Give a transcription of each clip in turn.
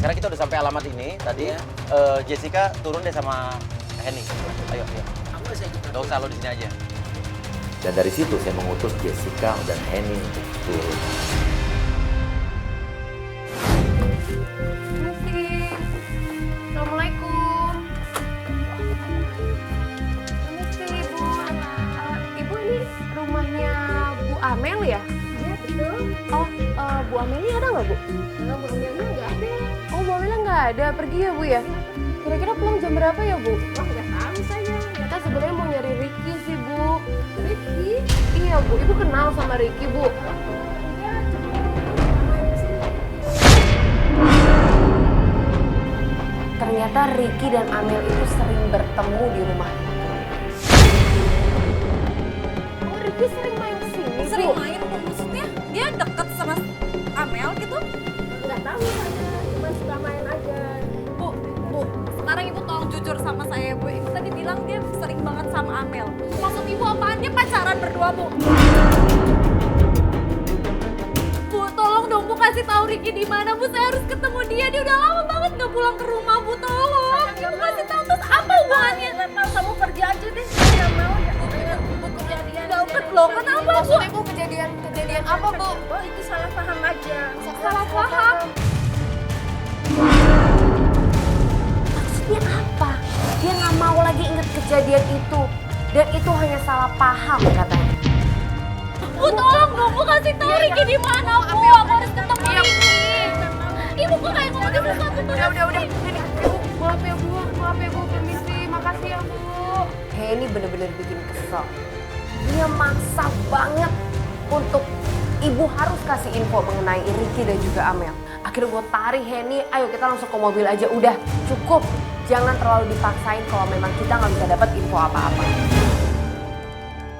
sekarang kita udah sampai alamat ini. Tadi Jessica turun deh sama Henny. Ayo. Aku bisa ikut. Gak usah, lo di sini aja. Dan dari situ saya mengutus Jessica dan Henny untuk turun. Assalamualaikum. Permisi Ibu. Ibu ini rumahnya Bu Amel ya? Iya betul. Oh, Bu Amel ini ada nggak Bu? Enggak, Bu Amel nggak ada. Oh, Bu Amel nggak ada. Pergi ya Bu ya? Kira-kira pulang jam berapa ya Bu? Oh, nggak tahu saya. Kita sebenarnya mau nyari Ricky sih Bu. Ricky? Iya Bu. Ibu kenal sama Ricky Bu? Ternyata Ricky dan Amel itu sering bertemu di rumah itu. Oh, Ricky sering main ke sini, Sering Bu? main, maksudnya dia deket sama Amel gitu? Nggak tahu saya, cuma suka main aja. Bu, sekarang ibu tolong jujur sama saya Bu. Ibu tadi bilang dia sering banget sama Amel. Maksud ibu apaan? Dia pacaran berdua Bu. Bu, tolong dong Bu kasih tahu Ricky di mana Bu. Saya harus ketemu dia. Dia udah lama banget nggak pulang ke rumah Bu. Tolong. Ibu kasih tahu terus apa hubungannya? Kamu pergi aja deh, nggak mau ya. Bu, kejadian deket loh. Kenapa Bu? Maksudnya Bu, kejadian apa Bu? Oh, itu salah paham aja. Salah paham. Maksudnya apa? Dia nggak mau lagi inget kejadian itu. Dan itu hanya salah paham katanya. Bu, tolong dong Bu kasih tahu Ricky di mana Bu. Aku harus ketemu Ricky. Ibu kok kayak ngomongin sesuatu tuh. Udah. Ini, Ibu, maaf ya Bu, permisi. Makasih ya Bu. Henny bener-bener bikin kesel. Dia maksa banget untuk Ibu harus kasih info mengenai Ricky dan juga Amel. Akhirnya gue tarik Henny, ayo kita langsung ke mobil aja. Udah, cukup. Jangan terlalu dipaksain kalau memang kita nggak bisa dapat info apa-apa.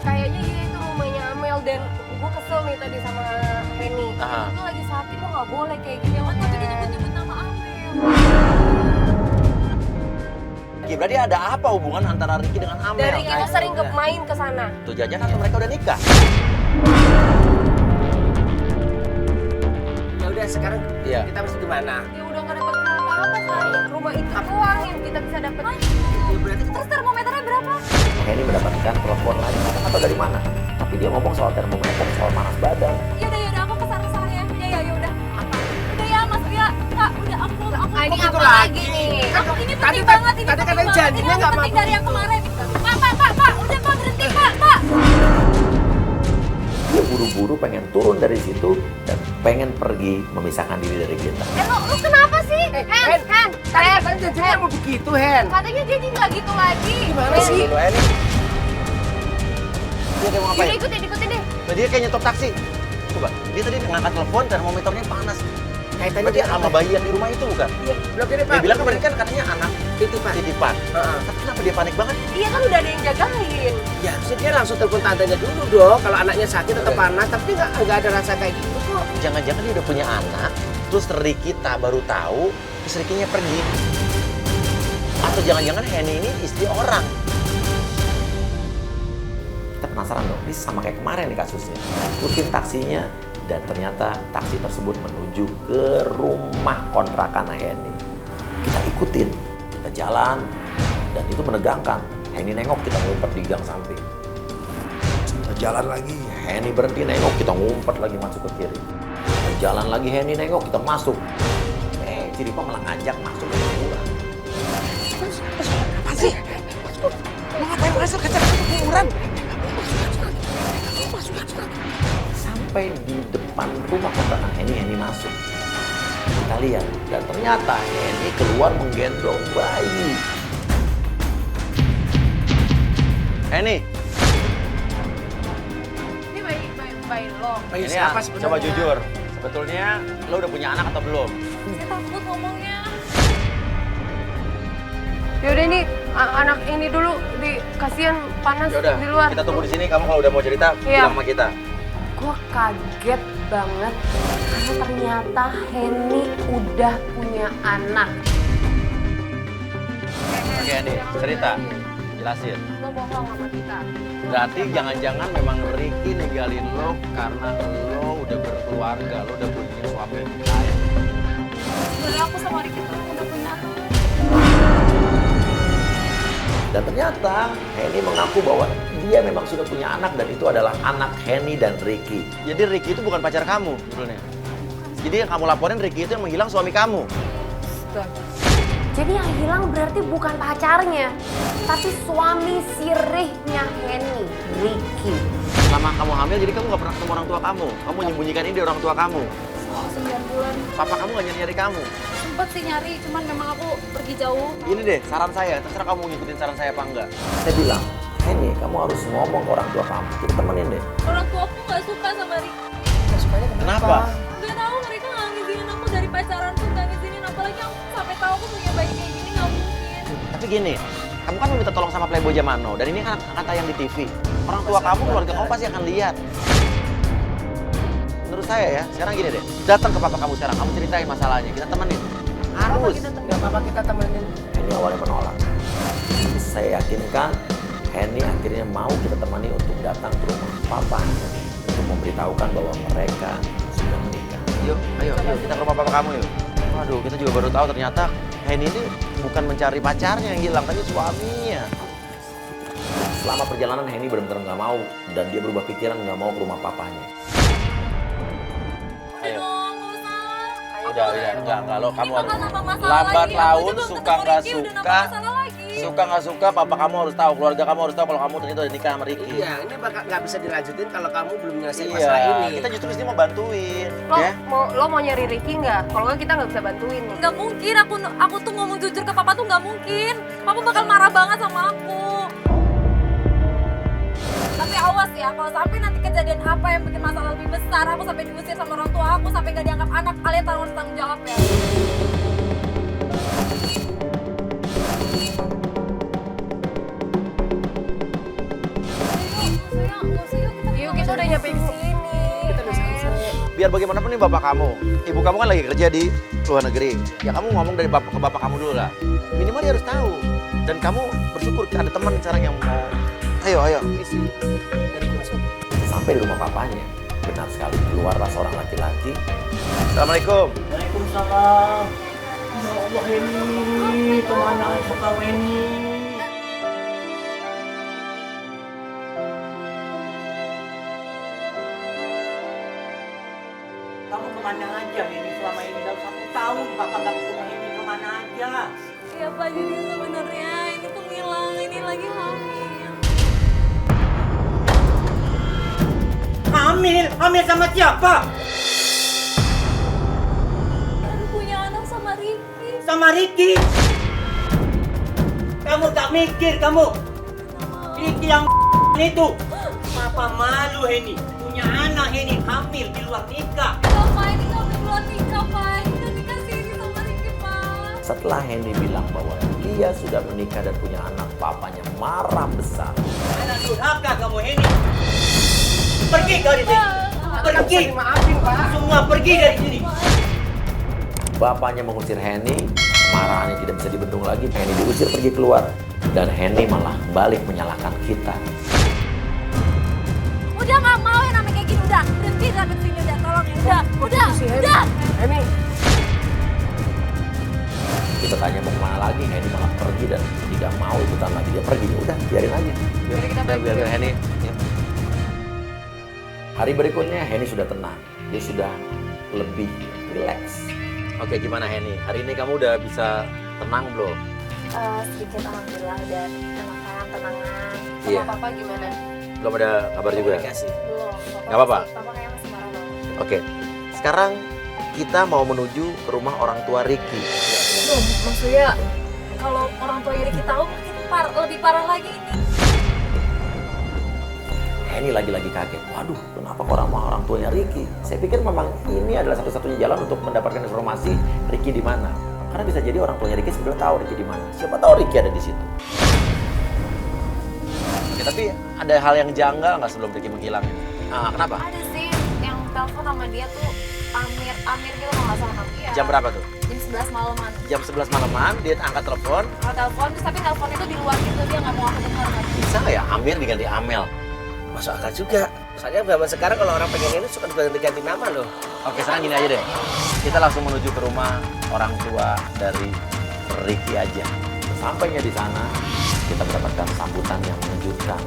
Kayaknya itu rumahnya Amel dan gue kesel nih tadi sama Henny. Aha. Itu lagi sakit, lo nggak boleh kayak gini. Jangan tadi nyebut-nyebut nama Amel. Oke, berarti ada apa hubungan antara Ricky dengan Amel? Dari itu sering main ke sana. Tuh jajan atau mereka udah nikah? Ya udah sekarang Iya. kita mesti gimana? Ya udah nggak dapat apa-apa sayang. Rumah itu doang yang kita bisa dapat. Ya berarti kita Terus termometernya berapa? Henny mendapatkan telepon lagi, atau dari mana? Tapi dia ngomong soal termometer, soal panas badan. Yaudah aku kesana ya. Ya udah. Udah ya Mas ya. Kak, udah aku. Ini Gitu apa lagi. lagi nih? Ini Tadi penting banget ini. tadi penting katanya banget. janjinya Ini nggak lebih penting mau. dari yang kemarin. Pak, udah Pak berhenti Pak. Dia buru-buru pengen turun dari situ dan pengen pergi memisahkan diri dari kita. Lu kenapa sih? Hen. Tadi katanya janjinya mau begitu, Hen. Katanya jadi nggak gitu lagi. Gimana sih? Dulu Henny. Dia mau ngapain? Yaudah ikutin deh. Nah, dia kayak nyetok taksi. Coba, dia tadi ngangkat telepon, termometernya panas. Kaitannya Berarti sama bayi yang di rumah itu bukan? Iya, belum ini Pak. Dia bilang kan berarti kan katanya anak titipan. titipan. Heeh. Tapi kenapa dia panik banget? Iya kan udah ada yang jagain. Ya harusnya dia langsung telepon tantenya dulu dong. Kalau anaknya sakit atau panas, tapi nggak ada rasa kayak gitu kok. Jangan-jangan dia udah punya anak, terus Ricky tak baru tahu, terus Ricky-nya pergi. Atau jangan-jangan Henny ini istri orang. Kita penasaran dong, ini sama kayak kemarin nih kasusnya. Ikutin taksinya, dan ternyata taksi tersebut menuju ke rumah kontrakan Henny. Kita ikutin, kita jalan, dan itu menegangkan. Henny nengok, kita ngumpet di gang samping. Kita jalan lagi, Henny berhenti nengok, kita ngumpet lagi masuk ke kiri. Kita jalan lagi, Henny nengok, kita masuk. Ciripa malah ngajak masuk ke kuburan. Apa sih? Mau ngapain masuk ke kuburan? Sampai di depan rumah kontrakan Henny masuk. Kita lihat, dan ternyata Henny keluar menggendong bayi. Henny, Ini bayi lo. Bayi ini siapa ya, sebenarnya? coba jujur. Sebetulnya lo udah punya anak atau belum? Saya takut ngomongnya. Yaudah ini anak ini dulu kasihan panas Yaudah, di luar. kita tunggu di sini. Kamu kalau udah mau cerita, Iya. bilang sama kita. Gue kaget banget karena ternyata Henny udah punya anak. Oke Henny, cerita. Jelasin. Lo bohong sama kita. Berarti jangan-jangan memang Ricky ninggalin lo karena lo udah berkeluarga, lo udah punya suami yang lain. sebenarnya aku sama Ricky tuh udah punya anak. Dan ternyata Henny mengaku bahwa dia memang sudah punya anak dan itu adalah anak Henny dan Ricky. Jadi Ricky itu bukan pacar kamu sebetulnya. Jadi yang kamu laporin Ricky itu yang menghilang suami kamu. Jadi yang hilang berarti bukan pacarnya, tapi suami sirihnya Henny, Ricky. Selama kamu hamil jadi kamu nggak pernah ketemu orang tua kamu. Kamu menyembunyikan ini dari orang tua kamu. Oh, 9 bulan. Papa kamu nggak nyari kamu. Sempet sih nyari, cuman memang aku pergi jauh. Ini deh saran saya, terserah kamu ngikutin saran saya apa enggak. Saya bilang, Henny kamu harus ngomong ke orang tua kamu, kita temenin deh. Orang tua aku nggak suka sama Ricky. Kenapa? Gak tahu mereka nggak ngizinin aku dari pacaran tuh nggak ngizinin, apalagi aku sampai tahu aku punya bayi kayak gini nggak mungkin. Tapi gini, kamu kan meminta tolong sama Playboy zaman now, dan ini kan akan tayang di TV. Orang tua kamu, keluarga kamu pasti akan lihat. Menurut saya ya, sekarang gini deh, datang ke papa kamu sekarang, kamu ceritain masalahnya, kita temenin. Harus. Nggak apa-apa kita temenin. Henny awalnya menolak. Saya yakinkan Henny akhirnya mau kita temani untuk datang ke rumah papanya untuk memberitahukan bahwa mereka sudah menikah. Yuk, ayo kita ke rumah papa kamu yuk. Waduh, kita juga baru tahu ternyata Henny ini bukan mencari pacarnya yang hilang, tapi suaminya. Selama perjalanan Henny benar-benar nggak mau dan dia berubah pikiran nggak mau ke rumah papanya. Ayo. Dong, nggak usah. Udah, enggak lo kamu Ini bakal nambah masalah lambat lagi. Aku laun juga belum suka ketemu nggak Ricky, udah nambah suka, masalah lagi. suka nggak suka, papa kamu harus tahu, keluarga kamu harus tahu kalau kamu ternyata udah nikah sama Ricky. Iya, ini bakal nggak bisa dilanjutin kalau kamu belum menyelesaikan masalah Iya, ini. kita justru mesti mau bantuin, Lo ya. mau nyari Ricky nggak? Kalau nggak kita nggak bisa bantuin nih. Nggak mungkin, aku tuh ngomong jujur ke papa tuh nggak mungkin. Papa bakal marah banget sama aku. Tapi awas ya, kalau sampai nanti kejadian apa yang bikin masalah lebih besar, aku sampai diusir sama orang tua aku, sampai nggak dianggap anak, kalian harus tanggung jawab ya. Yuk kita udah nyampe sini. Kita udah selesai. Biar bagaimanapun nih bapak kamu, ibu kamu kan lagi kerja di luar negeri. Ya kamu ngomong dari bapak ke bapak kamu dulu lah. Minimal dia harus tahu. Dan kamu bersyukur ada teman sekarang yang mau. Ayo, isi. Sampai di rumah papanya, benar sekali keluarlah seorang laki-laki. Assalamualaikum. Waalaikumsalam. Ya Allah ini kemana aku kau ini? Kamu kemana aja ini selama ini dalam 1 tahun kakak nggak ketemu ini kemana aja? Iya Pak, jadi sebenarnya ini tuh ngilang, ini lagi hamil. Hamil? Hamil sama siapa? Aku punya anak sama Ricky. Sama Ricky. Kamu tak mikir kamu? Ricky yang itu. Papa malu ini punya anak ini hamil di luar nikah. Papa ini nggak berbuat nikah, Pak. Ini udah nikah siri sama Ricky, Pak. Setelah Henny bilang bahwa dia sudah menikah dan punya anak, papanya marah besar. Anak durhaka kamu ini. Pergi dari sini. Pergi. Maafin Pak. Semua pergi dari sini. Bapaknya mengusir Henny, marahnya tidak bisa dibendung lagi. Henny diusir pergi keluar dan Henny malah balik menyalahkan kita. Udah nggak mau yang namanya kayak gini, udah berhenti sampai sini, udah tolong ya, udah. Henny. Kita tanya mau kemana lagi, Henny malah pergi dan tidak mau ikutan lagi. Dia pergi, udah biarin aja. Biar Henny. Ya. Hari berikutnya Henny sudah tenang, dia sudah lebih rileks. Oke, gimana Henny? Hari ini kamu udah bisa tenang belum? Sedikit alhamdulillah udah enakan, tenangan. Sama Iya. papa gimana? Belum ada kabar juga? Komunikasi. Belum. Nggak apa-apa? Papa kayaknya masih marah banget. Oke, sekarang kita mau menuju ke rumah orang tua Ricky. Tuh, maksudnya kalau orang tua Ricky tahu mungkin lebih parah lagi ini. Henny lagi-lagi kaget. Waduh, kenapa orang tuanya Ricky? Saya pikir memang ini adalah satu-satunya jalan untuk mendapatkan informasi Ricky di mana. Karena bisa jadi orang tuanya Ricky sebenarnya tahu Ricky di mana. Siapa tahu Ricky ada di situ. Oke, tapi ada hal yang janggal nggak sebelum Ricky menghilang? Ah, kenapa? Ada sih yang telepon sama dia tuh Amir gitu kalau nggak salah kamu. Iya. Jam berapa tuh? Jam 11 malaman. Jam 11 malaman, dia angkat telepon. Kalau telepon, terus tapi telepon itu di luar gitu, dia nggak mau aku dengar. Bisa nggak ya Amir diganti Amel? Masuk akal juga. Soalnya zaman sekarang kalau orang pengen ini suka ganti nama loh. Oke, sekarang gini aja deh. Kita langsung menuju ke rumah orang tua dari Ricky aja. Sampainya di sana, kita mendapatkan sambutan yang mengejutkan.